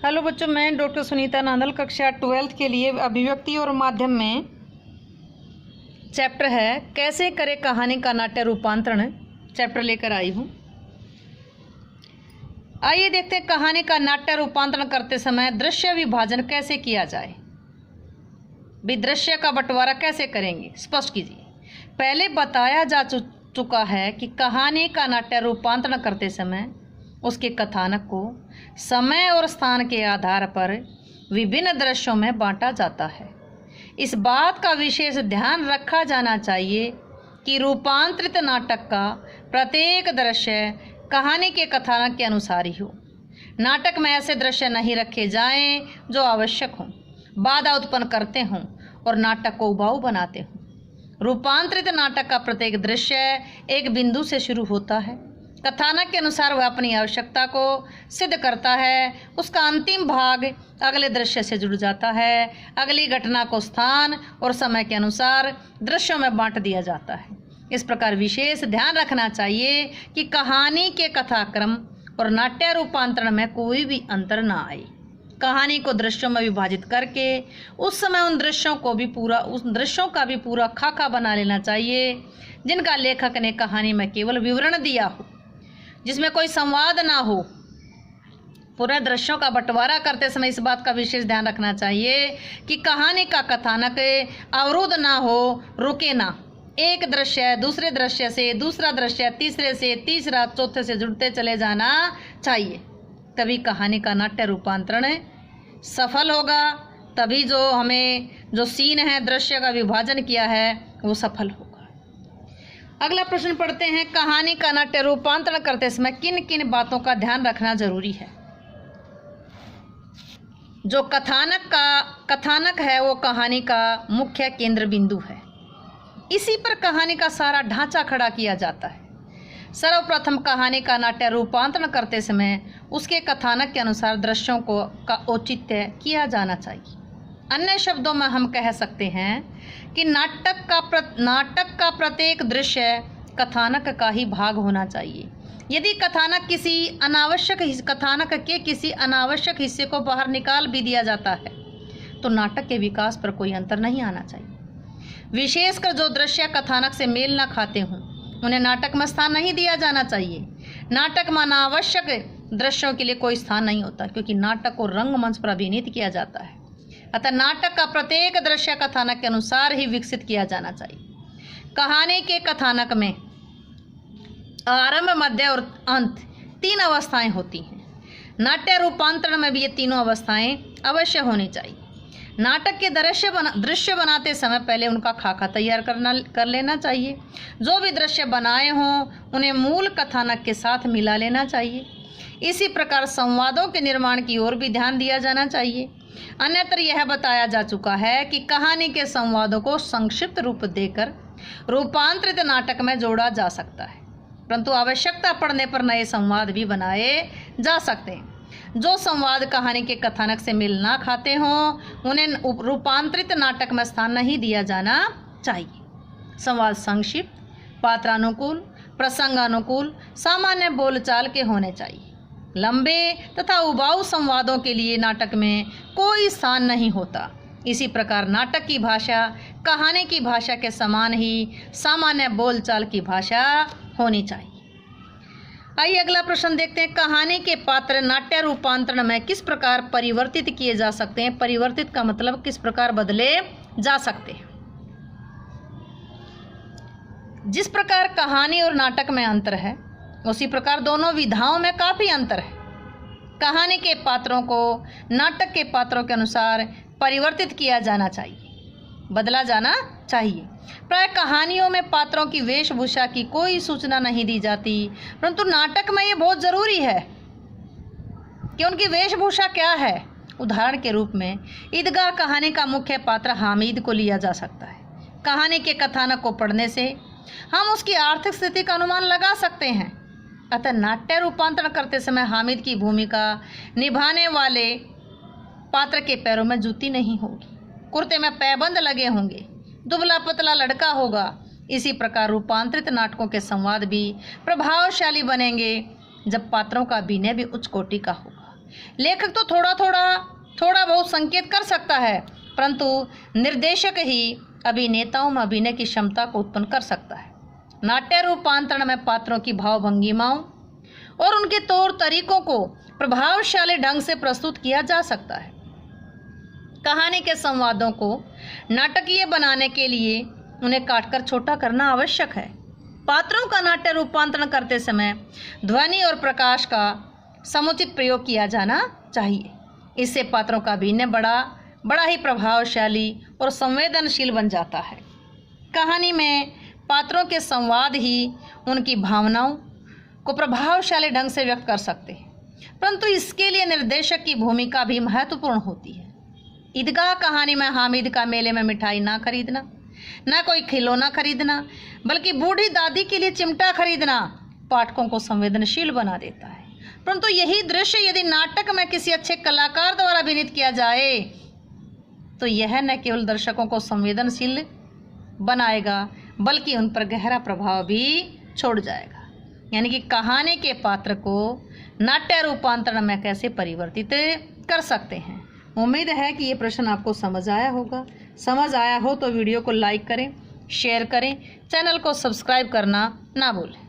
Hello बच्चों, मैं doctor Sunita Nandal कक्षा 12th के लिए अभिव्यक्ति और माध्यम में चैप्टर है कैसे करें कहानी का नाट्य रूपांतरण चैप्टर लेकर आई हूँ। आइए देखते हैं कहानी का नाट्य रूपांतरण करते समय दृश्य विभाजन कैसे किया जाए। दृश्य का बंटवारा कैसे करेंगे स्पष्ट कीजिए। पहले बताया जा चुका है कि कहानी का नाट्य रूपांतरण करते समय उसके कथानक को समय और स्थान के आधार पर विभिन्न दृश्यों में बांटा जाता है। इस बात का विशेष ध्यान रखा जाना चाहिए कि रूपांतरित नाटक का प्रत्येक दृश्य कहानी के कथानक के अनुसार ही हो। नाटक में ऐसे दृश्य नहीं रखे जाएं जो आवश्यक हों, बाधा उत्पन्न करते हों और नाटक को उबाऊ बनाते हों। रूपांतरित नाटक का प्रत्येक दृश्य एक बिंदु से शुरू होता है। कथानक के अनुसार वह अपनी आवश्यकता को सिद्ध करता है। उसका अंतिम भाग अगले दृश्य से जुड़ जाता है। अगली घटना को स्थान और समय के अनुसार दृश्यों में बांट दिया जाता है। इस प्रकार विशेष ध्यान रखना चाहिए कि कहानी के कथाक्रम और नाट्य रूपांतरण में कोई भी अंतर न आए। कहानी को दृश्यों में विभाजित करके उस समय उन दृश्यों का भी पूरा खाका बना लेना चाहिए जिनका लेखक ने कहानी में केवल विवरण दिया हो, जिसमें कोई संवाद ना हो। पूरे दृश्यों का बंटवारा करते समय इस बात का विशेष ध्यान रखना चाहिए कि कहानी का कथानक अवरुद्ध ना हो, रुके ना। एक दृश्य दूसरे दृश्य से, दूसरा दृश्य तीसरे से, तीसरा चौथे से जुड़ते चले जाना चाहिए। तभी कहानी का नाट्य रूपांतरण सफल होगा। तभी जो सीन है, दृश्य का विभाजन किया है, वो सफल होगा। अगला प्रश्न पढ़ते हैं। कहानी का नाट्य रूपांतरण करते समय किन किन बातों का ध्यान रखना जरूरी है। जो कथानक है वो कहानी का मुख्य केंद्र बिंदु है। इसी पर कहानी का सारा ढांचा खड़ा किया जाता है। सर्वप्रथम कहानी का नाट्य रूपांतरण करते समय उसके कथानक के अनुसार दृश्यों का औचित्य किया जाना चाहिए। अन्य शब्दों में हम कह सकते हैं कि नाटक का प्रत्येक दृश्य कथानक का ही भाग होना चाहिए। यदि कथानक के किसी अनावश्यक हिस्से को बाहर निकाल भी दिया जाता है तो नाटक के विकास पर कोई अंतर नहीं आना चाहिए। विशेषकर जो दृश्य कथानक से मेल न खाते हों उन्हें नाटक में स्थान नहीं दिया जाना चाहिए। नाटक में अनावश्यक दृश्यों के लिए कोई स्थान नहीं होता, क्योंकि नाटक को रंगमंच पर अभिनीत किया जाता है। अतः नाटक का प्रत्येक दृश्य कथानक के अनुसार ही विकसित किया जाना चाहिए। कहानी के कथानक में आरंभ, मध्य और अंत 3 अवस्थाएं होती हैं। नाट्य रूपांतरण में भी ये तीनों अवस्थाएं अवश्य होनी चाहिए। नाटक के दृश्य बनाते समय पहले उनका खाका तैयार कर लेना चाहिए। जो भी दृश्य बनाए हों उन्हें मूल कथानक के साथ मिला लेना चाहिए। इसी प्रकार संवादों के निर्माण की ओर भी ध्यान दिया जाना चाहिए। अन्यत्र यह बताया जा चुका है कि कहानी के संवादों को संक्षिप्त रूप देकर रूपांतरित नाटक में जोड़ा जा सकता है, परंतु आवश्यकता पड़ने पर नए संवाद भी बनाए जा सकते हैं। जो संवाद कहानी के कथानक से मेल ना खाते हों उन्हें रूपांतरित नाटक में स्थान नहीं दिया जाना चाहिए। संवाद संक्षिप्त, पात्रानुकूल, प्रसंगानुकूल, सामान्य बोलचाल के होने चाहिए। लंबे तथा उबाऊ संवादों के लिए नाटक में कोई स्थान नहीं होता। इसी प्रकार नाटक की भाषा कहानी की भाषा के समान ही सामान्य बोलचाल की भाषा होनी चाहिए। आइए अगला प्रश्न देखते हैं। कहानी के पात्र नाट्य रूपांतरण में किस प्रकार परिवर्तित किए जा सकते हैं। परिवर्तित का मतलब किस प्रकार बदले जा सकते हैं। जिस प्रकार कहानी और नाटक में अंतर है उसी प्रकार दोनों विधाओं में काफी अंतर है। कहानी के पात्रों को नाटक के पात्रों के अनुसार परिवर्तित किया जाना चाहिए, बदला जाना चाहिए। प्राय कहानियों में पात्रों की वेशभूषा की कोई सूचना नहीं दी जाती, परंतु नाटक में ये बहुत जरूरी है कि उनकी वेशभूषा क्या है। उदाहरण के रूप में ईदगाह कहानी का मुख्य पात्र हामिद को लिया जा सकता है। कहानी के कथानक को पढ़ने से हम उसकी आर्थिक स्थिति का अनुमान लगा सकते हैं। अतः नाट्य रूपांतरण करते समय हामिद की भूमिका निभाने वाले पात्र के पैरों में जूती नहीं होगी, कुर्ते में पैबंद लगे होंगे, दुबला पतला लड़का होगा। इसी प्रकार रूपांतरित नाटकों के संवाद भी प्रभावशाली बनेंगे जब पात्रों का अभिनय भी उच्च कोटि का होगा। लेखक तो थोड़ा बहुत संकेत कर सकता है, परंतु निर्देशक ही अभिनेताओं में अभिनय की क्षमता को उत्पन्न कर सकता है। नाट्य रूपांतरण में पात्रों की भाव भंगिमाओं और उनके तौर तरीकों को प्रभावशाली ढंग से प्रस्तुत किया जा सकता है। कहानी के संवादों को नाटकीय बनाने के लिए उन्हें काटकर छोटा करना आवश्यक है। पात्रों का नाट्य रूपांतरण करते समय ध्वनि और प्रकाश का समुचित प्रयोग किया जाना चाहिए। इससे पात्रों का अभिनय बड़ा ही प्रभावशाली और संवेदनशील बन जाता है। कहानी में पात्रों के संवाद ही उनकी भावनाओं को प्रभावशाली ढंग से व्यक्त कर सकते हैं, परंतु इसके लिए निर्देशक की भूमिका भी महत्वपूर्ण होती है। ईदगाह कहानी में हामिद का मेले में मिठाई ना खरीदना, ना कोई खिलौना खरीदना, बल्कि बूढ़ी दादी के लिए चिमटा खरीदना पाठकों को संवेदनशील बना देता है। परंतु यही दृश्य यदि नाटक में किसी अच्छे कलाकार द्वारा अभिनीत किया जाए तो यह न केवल दर्शकों को संवेदनशील बनाएगा, बल्कि उन पर गहरा प्रभाव भी छोड़ जाएगा। यानी कि कहानी के पात्र को नाट्य रूपांतरण में कैसे परिवर्तित कर सकते हैं। उम्मीद है कि ये प्रश्न आपको समझ आया होगा। समझ आया हो तो वीडियो को लाइक करें, शेयर करें, चैनल को सब्सक्राइब करना ना भूलें।